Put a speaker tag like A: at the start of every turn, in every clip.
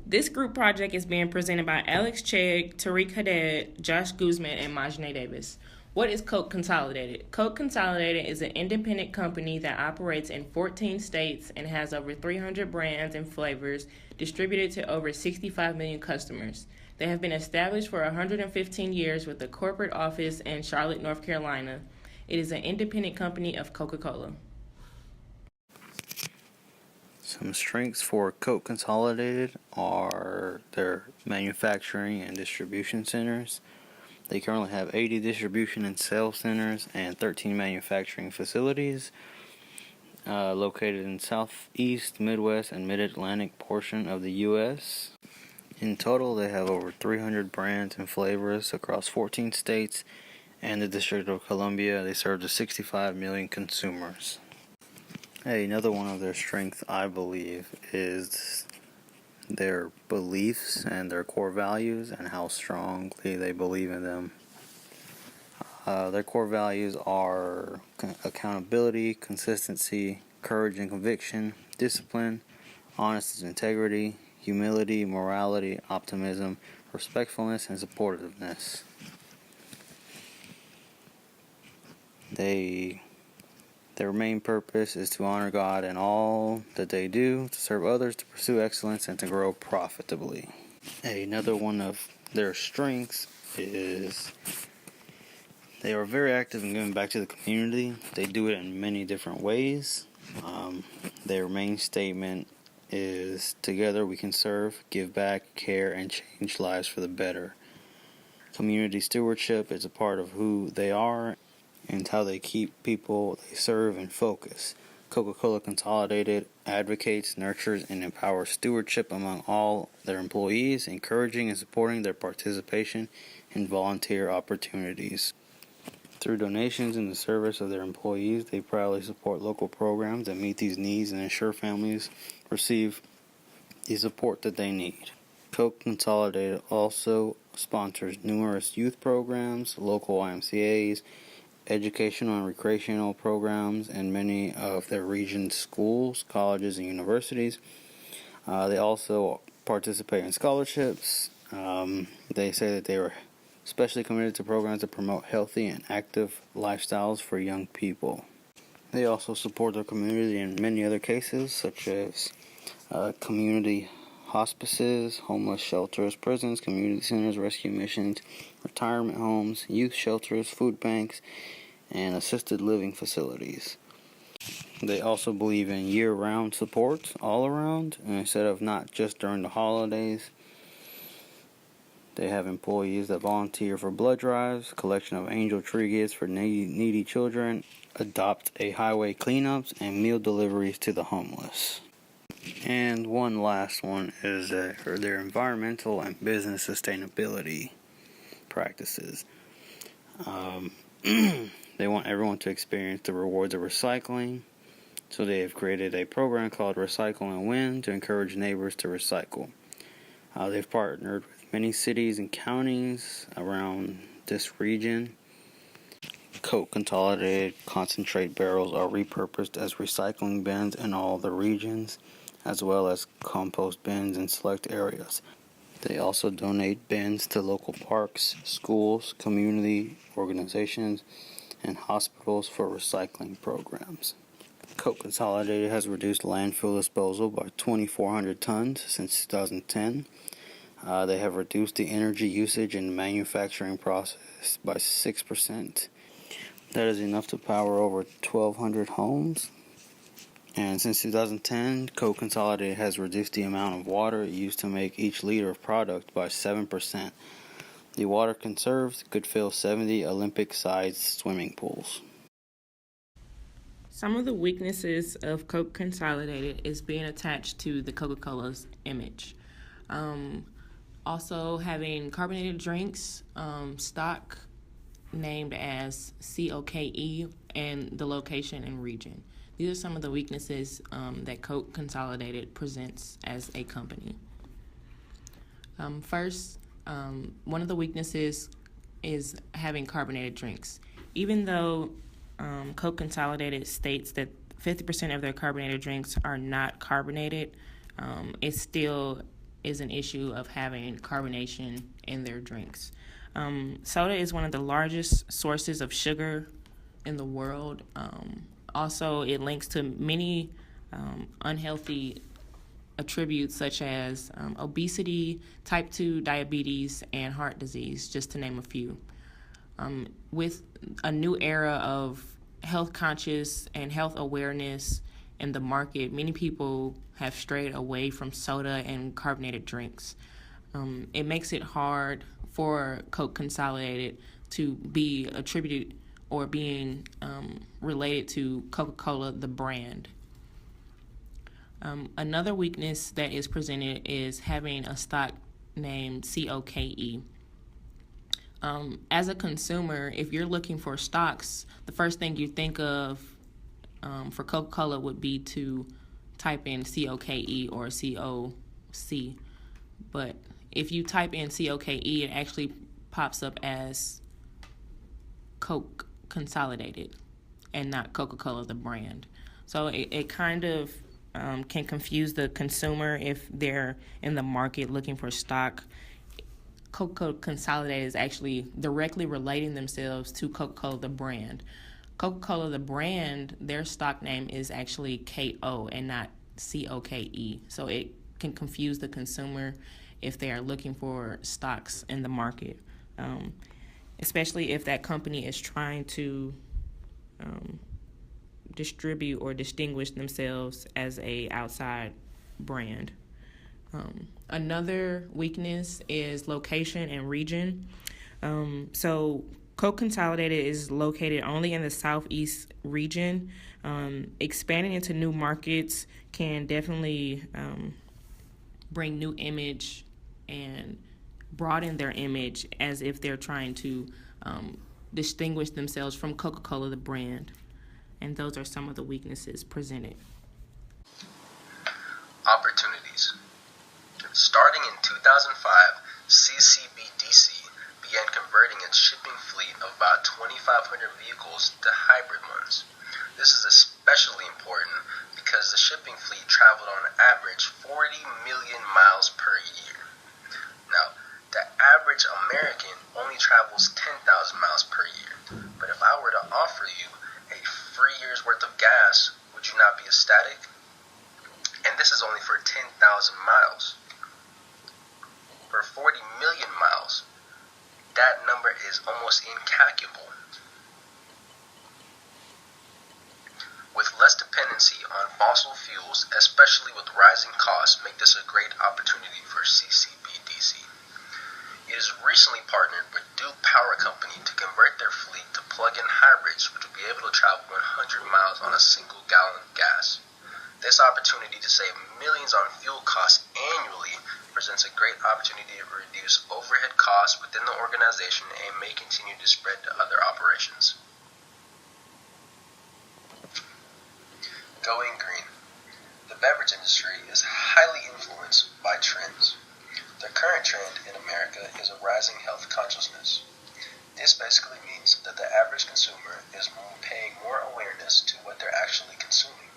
A: This group project is being presented by Alex Chegg, Tariq Haddad, Josh Guzman, and Majne Davis. What is Coke Consolidated? Coke Consolidated is an independent company that operates in 14 states and has over 300 brands and flavors distributed to over 65 million customers. They have been established for 115 years with a corporate office in Charlotte, North Carolina. It is an independent company of Coca-Cola.
B: Some strengths for Coke Consolidated are their manufacturing and distribution centers. They currently have 80 distribution and sales centers and 13 manufacturing facilities located in Southeast, Midwest, and Mid-Atlantic portion of the U.S. In total, they have over 300 brands and flavors across 14 states and the District of Columbia. They serve to 65 million consumers. Hey, another one of their strengths, I believe, is their beliefs and their core values and how strongly they believe in them. Their core values are accountability, consistency, courage and conviction, discipline, honesty and integrity, humility, morality, optimism, respectfulness, and supportiveness. Their main purpose is to honor God in all that they do, to serve others, to pursue excellence, and to grow profitably. Another one of their strengths is they are very active in giving back to the community. They do it in many different ways. Their main statement is, together we can serve, give back, care, and change lives for the better. Community stewardship is a part of who they are and how they keep people they serve in focus. Coca-Cola Consolidated advocates, nurtures, and empowers stewardship among all their employees, encouraging and supporting their participation in volunteer opportunities. Through donations and the service of their employees, they proudly support local programs that meet these needs and ensure families receive the support that they need. Coke Consolidated also sponsors numerous youth programs, local YMCAs, educational and recreational programs, and many of their region's schools, colleges, and universities. They also participate in scholarships. They say that they are especially committed to programs that promote healthy and active lifestyles for young people. They also support their community in many other cases, such as community hospices, homeless shelters, prisons, community centers, rescue missions, retirement homes, youth shelters, food banks, and assisted living facilities. They also believe in year-round support all around, and instead of not just during the holidays. They have employees that volunteer for blood drives, collection of angel tree gifts for needy children, adopt a highway cleanups, and meal deliveries to the homeless. And one last one is their environmental and business sustainability practices. They want everyone to experience the rewards of recycling, so they have created a program called Recycle and Win to encourage neighbors to recycle. They've partnered with many cities and counties around this region. Coke Consolidated concentrate barrels are repurposed as recycling bins in all the regions, as well as compost bins in select areas. They also donate bins to local parks, schools, community organizations, and hospitals for recycling programs. Coke Consolidated has reduced landfill disposal by 2,400 tons since 2010. They have reduced the energy usage in the manufacturing process by 6%. That is enough to power over 1,200 homes. And since 2010, Coke Consolidated has reduced the amount of water used to make each liter of product by 7%. The water conserved could fill 70 Olympic-sized swimming pools.
A: Some of the weaknesses of Coke Consolidated is being attached to the Coca-Cola's image. Also having carbonated drinks, stock named as COKE, and the location and region. These are some of the weaknesses that Coke Consolidated presents as a company. First, one of the weaknesses is having carbonated drinks. Even though Coke Consolidated states that 50% of their carbonated drinks are not carbonated, it still is an issue of having carbonation in their drinks. Soda is one of the largest sources of sugar in the world. Also, it links to many unhealthy attributes such as obesity, type 2 diabetes, and heart disease, just to name a few. With a new era of health conscious and health awareness in the market, many people have strayed away from soda and carbonated drinks. It makes it hard for Coke Consolidated to be attributed or being related to Coca-Cola, the brand. Another weakness that is presented is having a stock named COKE. As a consumer, if you're looking for stocks, the first thing you think of for Coca-Cola would be to type in COKE or COC. But if you type in COKE, it actually pops up as Coke Consolidated and not Coca-Cola, the brand. So it kind of can confuse the consumer if they're in the market looking for stock. Coca-Cola Consolidated is actually directly relating themselves to Coca-Cola, the brand. Coca-Cola, the brand, their stock name is actually KO and not COKE. So it can confuse the consumer if they are looking for stocks in the market, especially if that company is trying to distribute or distinguish themselves as a outside brand. Another weakness is location and region. So Coke Consolidated is located only in the Southeast region. Expanding into new markets can definitely bring new image and broaden their image as if they're trying to distinguish themselves from Coca-Cola, the brand. And those are some of the weaknesses presented.
C: Opportunities. Starting in 2005, CCBDC began converting its shipping fleet of about 2,500 vehicles to hybrid ones. This is especially important because the shipping fleet traveled on average 40 million miles per year. Now, the average American only travels 10,000 miles per year, but if I were to offer you a free year's worth of gas, would you not be ecstatic? And this is only for 10,000 miles. For 40 million miles, that number is almost incalculable. With less dependency on fossil fuels, especially with rising costs, make this a great opportunity for CCBDC. It has recently partnered with Duke Power Company to convert their fleet to plug-in hybrids, which will be able to travel 100 miles on a single gallon of gas. This opportunity to save millions on fuel costs annually presents a great opportunity to reduce overhead costs within the organization and may continue to spread to other operations. Going green. The beverage industry is highly influenced by trends. The current trend in America is a rising health consciousness. This basically means that the average consumer is paying more awareness to what they're actually consuming.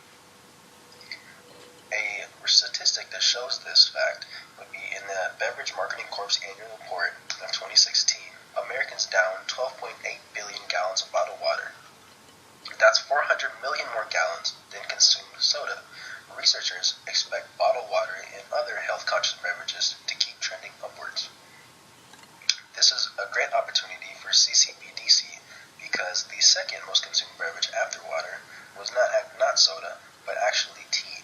C: A statistic that shows this fact would be in the Beverage Marketing Corp's annual report of 2016. Americans downed 12.8 billion gallons of bottled water. That's 400 million more gallons than consumed soda. Researchers expect bottled water and other health-conscious beverages to keep trending upwards. This is a great opportunity for CCBDC because the second most consumed beverage after water was not soda, but actually tea.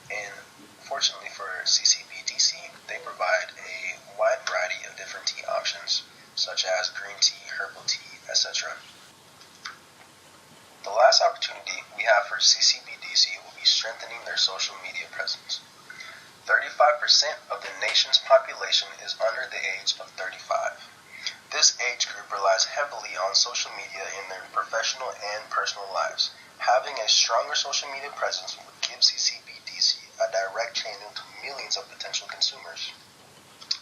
C: And fortunately for CCBDC, they provide a wide variety of different tea options, such as green tea, herbal tea, etc. The last opportunity we have for CCBDC will be strengthening their social media presence. 35% of the nation's population is under the age of 35. This age group relies heavily on social media in their professional and personal lives. Having a stronger social media presence would give CCBDC a direct channel to millions of potential consumers.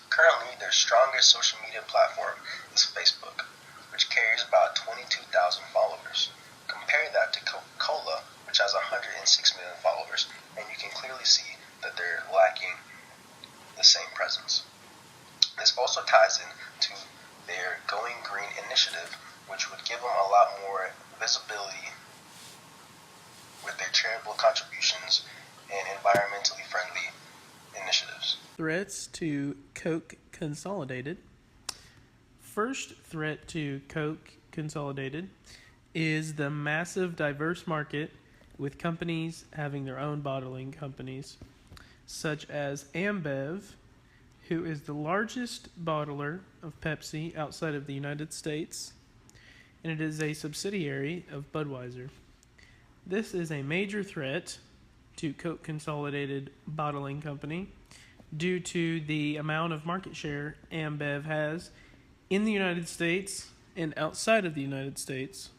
C: Currently, their strongest social media platform is Facebook, which carries about 22,000 followers. Compare that to Coca-Cola, which has 106 million followers, and you can clearly see that they're lacking the same presence. This also ties in to their Going Green initiative, which would give them a lot more visibility with their charitable contributions and environmentally friendly initiatives.
D: Threats to Coke Consolidated. First threat to Coke Consolidated is the massive diverse market with companies having their own bottling companies, such as Ambev, who is the largest bottler of Pepsi outside of the United States, and it is a subsidiary of Budweiser. This is a major threat to Coke Consolidated Bottling Company due to the amount of market share Ambev has in the United States and outside of the United States.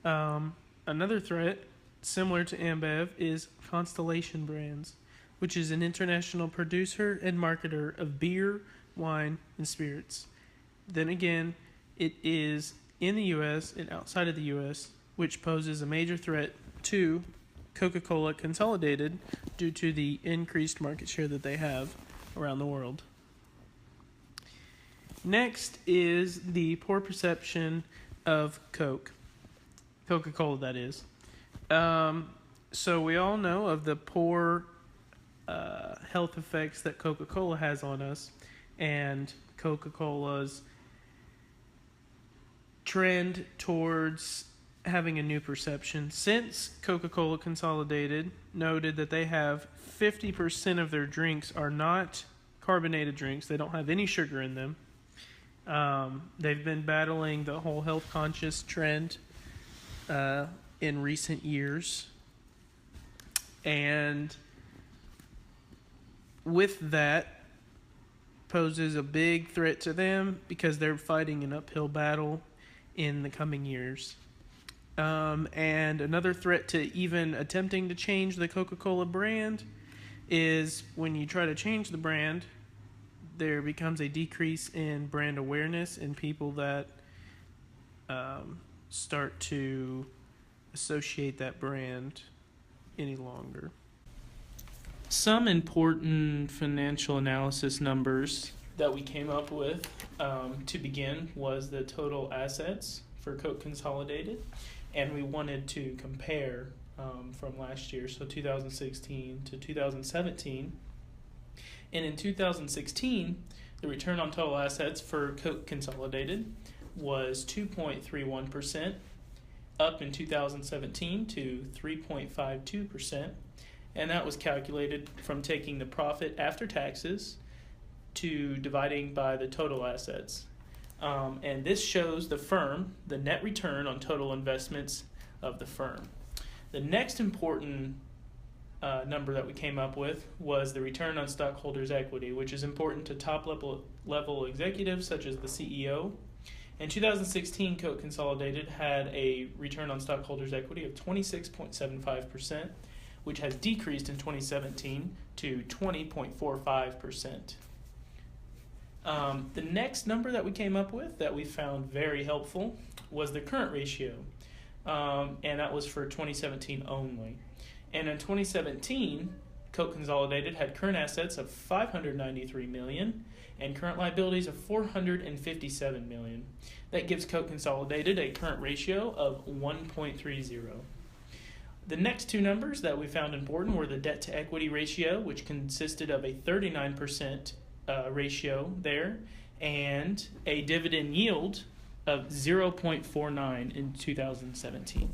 D: Another threat similar to Ambev is Constellation Brands, which is an international producer and marketer of beer, wine, and spirits. Then again, it is in the U.S. and outside of the U.S., which poses a major threat to Coca-Cola Consolidated due to the increased market share that they have around the world. Next is the poor perception of Coca-Cola, that is. So we all know of the poor health effects that Coca-Cola has on us, and Coca-Cola's trend towards having a new perception. Since Coca-Cola Consolidated noted that they have 50% of their drinks are not carbonated drinks, they don't have any sugar in them. They've been battling the whole health conscious trend in recent years, and with that poses a big threat to them because they're fighting an uphill battle in the coming years. And another threat to even attempting to change the Coca-Cola brand is when you try to change the brand, there becomes a decrease in brand awareness in people that start to associate that brand any longer. Some important financial analysis numbers that we came up with to begin was the total assets for Coke Consolidated, and we wanted to compare from last year, so 2016 to 2017. And in 2016, the return on total assets for Coke Consolidated was 2.31%, up in 2017 to 3.52%, and that was calculated from taking the profit after taxes to dividing by the total assets. And this shows the net return on total investments of the firm. The next important number that we came up with was the return on stockholders' equity, which is important to top level executives such as the CEO. In 2016, Coke Consolidated had a return on stockholders' equity of 26.75%, which has decreased in 2017 to 20.45%. The next number that we came up with that we found very helpful was the current ratio, and that was for 2017 only. And in 2017, Coke Consolidated had current assets of $593 million and current liabilities of $457 million. That gives Coke Consolidated a current ratio of 1.30. The next two numbers that we found important were the debt-to-equity ratio, which consisted of a 39% ratio there, and a dividend yield of 0.49 in 2017.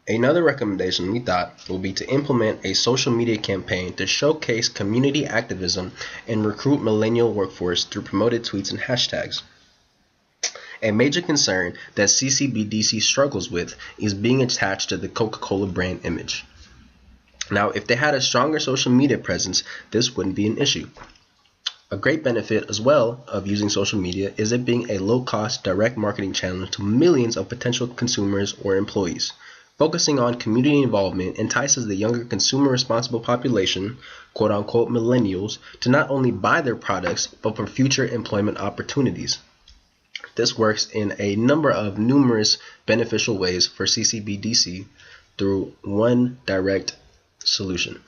C: Another recommendation we thought would be to implement a social media campaign to showcase community activism and recruit millennial workforce through promoted tweets and hashtags. A major concern that CCBDC struggles with is being attached to the Coca-Cola brand image. Now, if they had a stronger social media presence, this wouldn't be an issue. A great benefit as well of using social media is it being a low-cost direct marketing channel to millions of potential consumers or employees. Focusing on community involvement entices the younger consumer-responsible population, quote-unquote millennials, to not only buy their products, but for future employment opportunities. This works in a number of numerous beneficial ways for CCBDC through one direct solution.